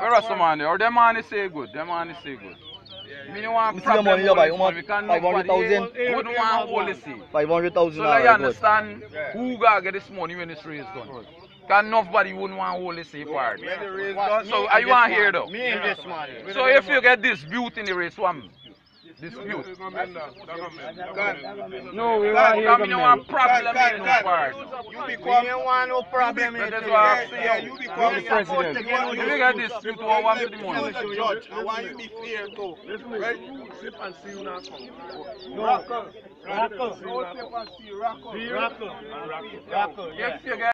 Where are some man there? Or them man say good. Them man say good. Me no want You see the money you buy, how much? 500,000? Wouldn't want wholly say. 500,000. So let you understand who gotta get this money when this race done. Because nobody wouldn't want wholly say part. So are you want here though? Me and this man. So if you get dispute in the race, what? Dispute. No, we want here. I mean, you want problem in no part. You become. You want no problem. That's why I say you become the president. if you get dispute, what want to the money? The judge. I want you to be fair too. Right? Sip and see you now. Rocker. If you get